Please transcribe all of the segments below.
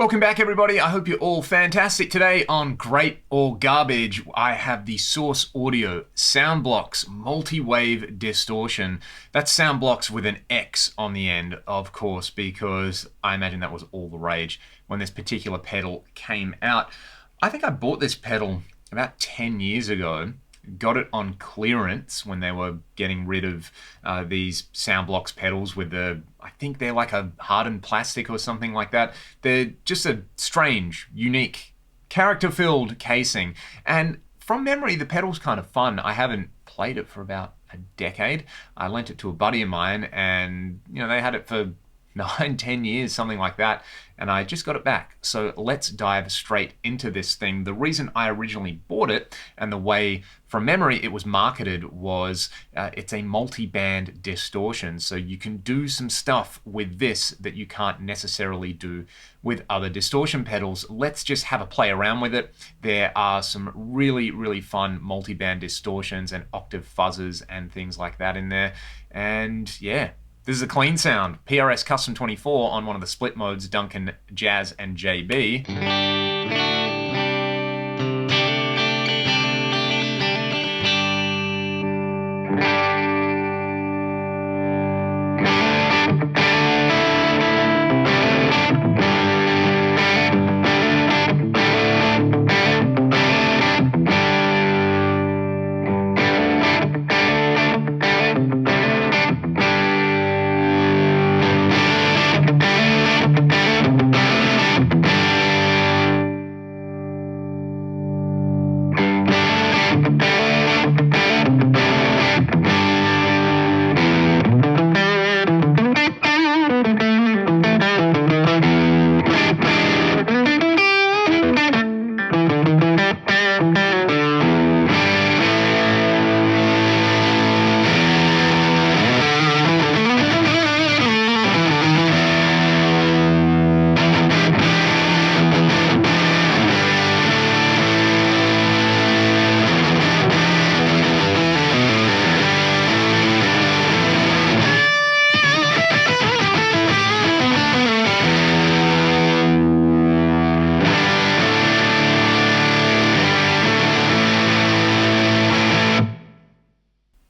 Welcome back, everybody. I hope you're all fantastic. Today on Great or Garbage, I have the Source Audio Soundblocks Multiwave Distortion. That's Soundblocks with an X on the end, of course, because I imagine that was all the rage when this particular pedal came out. I think I bought this pedal about 10 years ago. Got it on clearance when they were getting rid of these Soundblocks pedals with the, I think they're like a hardened plastic or something like that. They're just a strange, unique, character-filled casing. And from memory, the pedal's kind of fun. I haven't played it for about a decade. I lent it to a buddy of mine and, you know, they had it for 9-10 years, something like that, and I just got it back. So let's dive straight into this thing. The reason I originally bought it and the way from memory it was marketed was it's a multi-band distortion, so you can do some stuff with this that you can't necessarily do with other distortion pedals. Let's just have a play around with it. There are some really fun multi-band distortions and octave fuzzes and things like that in there, and yeah, this is a clean sound. PRS Custom 24 on one of the split modes, Duncan, Jazz, and JB.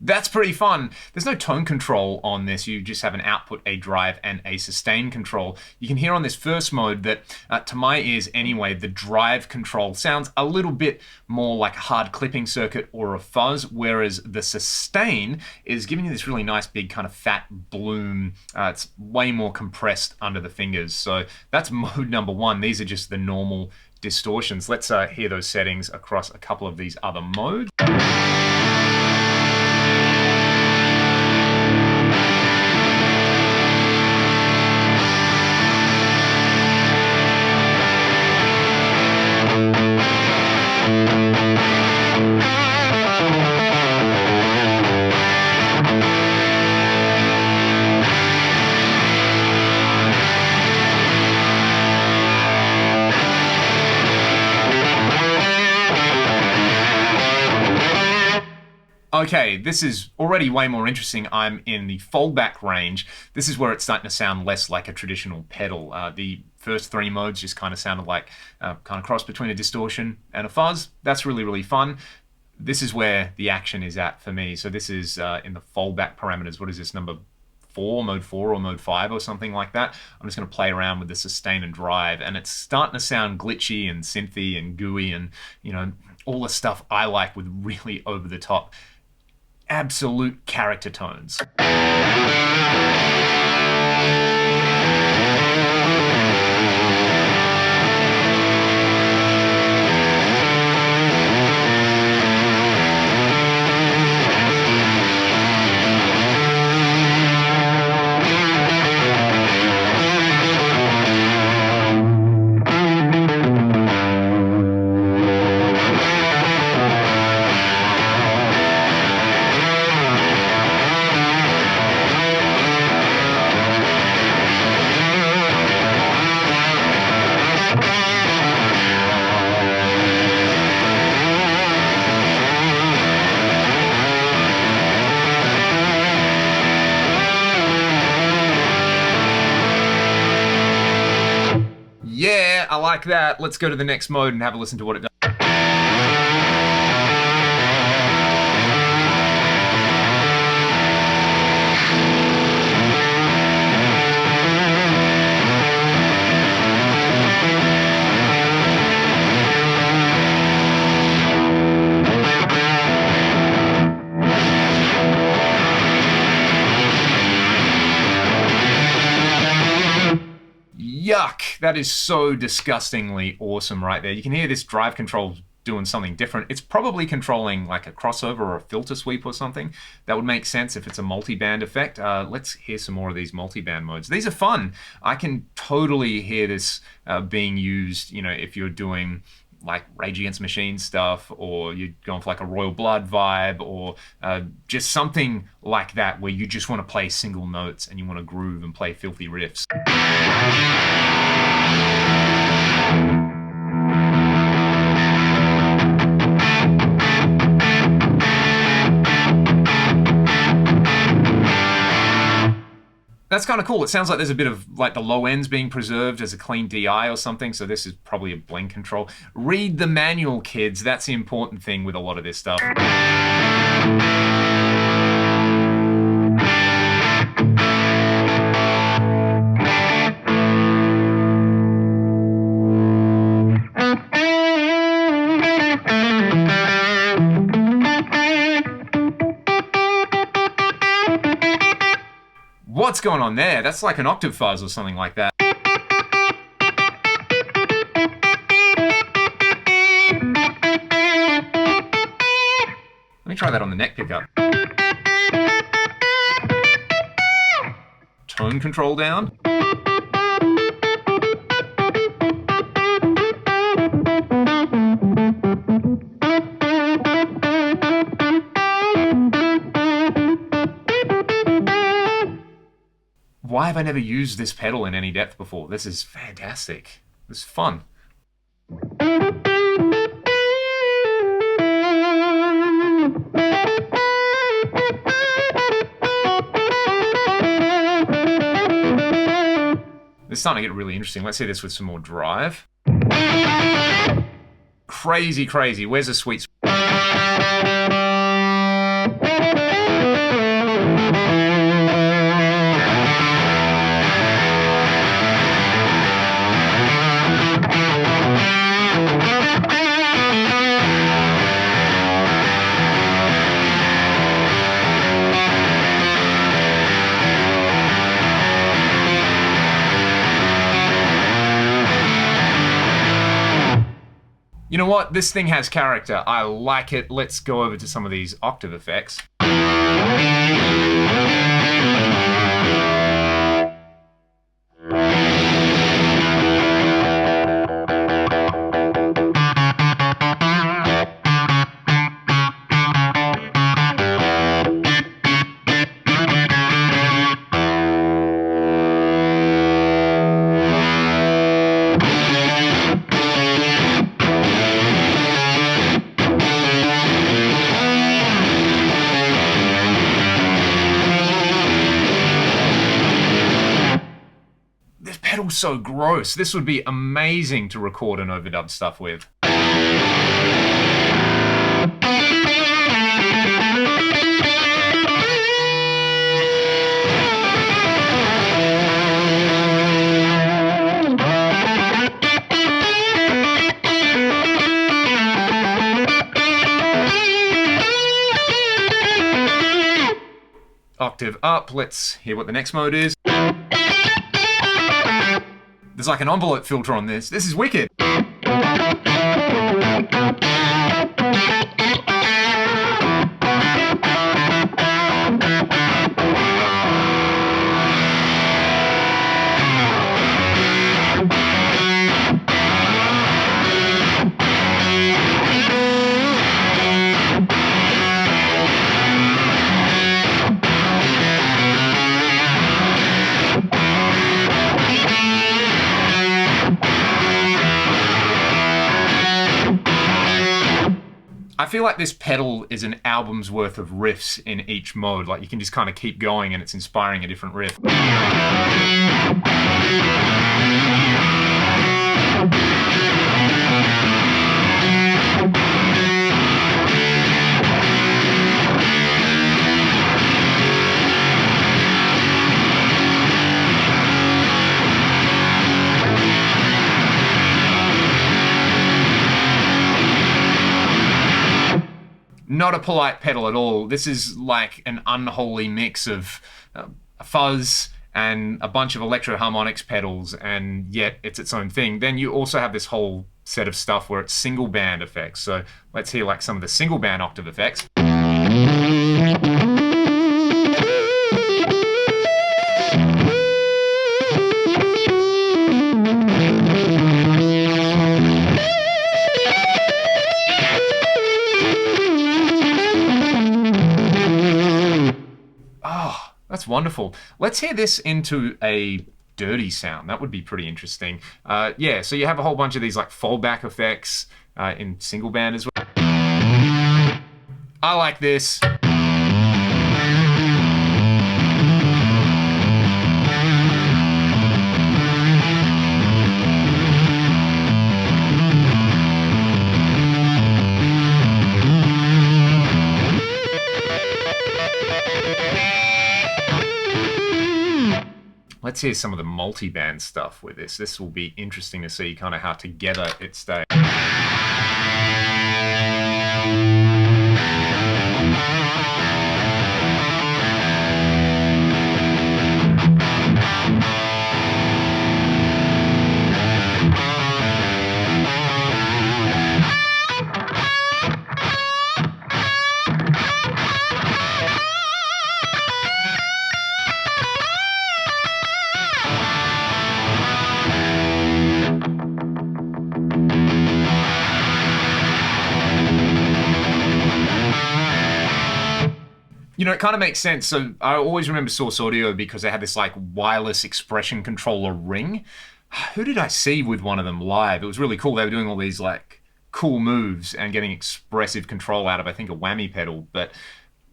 That's pretty fun. There's no tone control on this. You just have an output, a drive, and a sustain control. You can hear on this first mode that, to my ears anyway, the drive control sounds a little bit more like a hard clipping circuit or a fuzz, whereas the sustain is giving you this really nice big kind of fat bloom. It's way more compressed under the fingers. So that's mode number one. These are just the normal distortions. Let's hear those settings across a couple of these other modes. Okay, this is already way more interesting. I'm in the Foldback range. This is where it's starting to sound less like a traditional pedal. The first three modes just kind of sounded like kind of cross between a distortion and a fuzz. That's really fun. This is where the action is at for me. So this is in the Foldback parameters. What is this, number 4, mode 4 or mode 5 or something like that? I'm just going to play around with the sustain and drive, and it's starting to sound glitchy and synthy and gooey and, you know, all the stuff I like with really over the top absolute character tones. Yeah, I like that. Let's go to the next mode and have a listen to what it does. Yuck, that is so disgustingly awesome right there. You can hear this drive control doing something different. It's probably controlling like a crossover or a filter sweep or something. That would make sense if it's a multi-band effect. Let's hear some more of these multi-band modes. These are fun. I can totally hear this being used, you know, if you're doing like Rage Against the Machine stuff, or you're going for like a Royal Blood vibe, or just something like that where you just want to play single notes and you want to groove and play filthy riffs. That's kind of cool. It sounds like there's a bit of like the low ends being preserved as a clean DI or something, so this is probably a blend control. Read the manual, kids. That's the important thing with a lot of this stuff. What's going on there? That's like an octave fuzz or something like that. Let me try that on the neck pickup. Tone control down. Why have I never used this pedal in any depth before? This is fantastic. This is fun. This is starting to get really interesting. Let's see this with some more drive. Crazy, crazy. Where's the sweet spot? You know what? This thing has character. I like it. Let's go over to some of these octave effects. Pedal's so gross. This would be amazing to record and overdub stuff with. Octave up. Let's hear what the next mode is. There's like an envelope filter on this. This is wicked. I feel like this pedal is an album's worth of riffs in each mode. Like you can just kind of keep going and it's inspiring a different riff. not a polite pedal at all. This is like an unholy mix of fuzz and a bunch of electro harmonics pedals, and yet it's its own thing. Then you also have this whole set of stuff where it's single band effects. So let's hear like some of the single band octave effects. That's wonderful. Let's hear this into a dirty sound. That would be pretty interesting. Yeah, so you have a whole bunch of these like foldback effects in single band as well. I like this. Let's hear some of the multi-band stuff with this. This will be interesting to see kind of how together it stays. You know, it kind of makes sense. So I always remember Source Audio because they had this like wireless expression controller ring. Who did I see with one of them live? It was really cool. They were doing all these like cool moves and getting expressive control out of, I think, a whammy pedal. But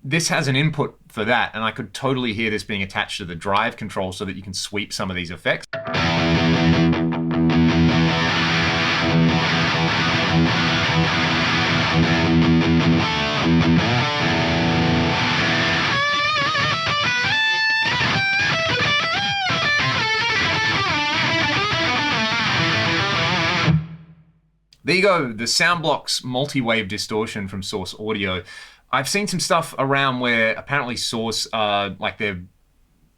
this has an input for that, and I could totally hear this being attached to the drive control so that you can sweep some of these effects. There you go, the Soundblocks Multiwave Distortion from Source Audio. I've seen some stuff around where apparently Source, like they're,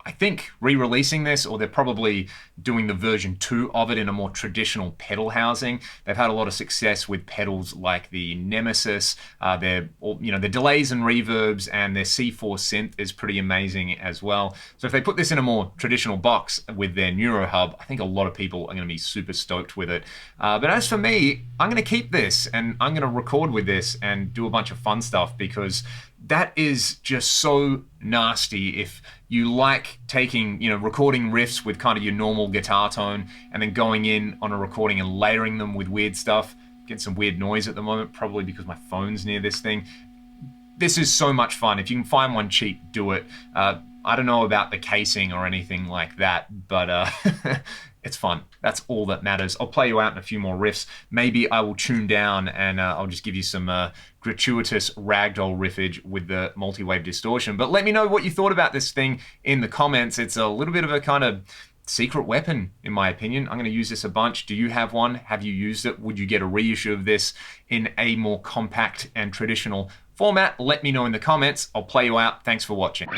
I think, re-releasing this, or they're probably doing the version 2 of it in a more traditional pedal housing. They've had a lot of success with pedals like the Nemesis, their delays and reverbs, and their C4 synth is pretty amazing as well. So if they put this in a more traditional box with their Neuro Hub, I think a lot of people are going to be super stoked with it. But as for me, I'm going to keep this and I'm going to record with this and do a bunch of fun stuff, because that is just so nasty. If you like taking, recording riffs with kind of your normal guitar tone and then going in on a recording and layering them with weird stuff, getting some weird noise at the moment, probably because my phone's near this thing. This is so much fun. If you can find one cheap, do it. I don't know about the casing or anything like that, but it's fun. That's all that matters. I'll play you out in a few more riffs. Maybe I will tune down and I'll just give you some gratuitous ragdoll riffage with the Multiwave Distortion. But let me know what you thought about this thing in the comments. It's a little bit of a kind of secret weapon, in my opinion. I'm going to use this a bunch. Do you have one? Have you used it? Would you get a reissue of this in a more compact and traditional format? Let me know in the comments. I'll play you out. Thanks for watching.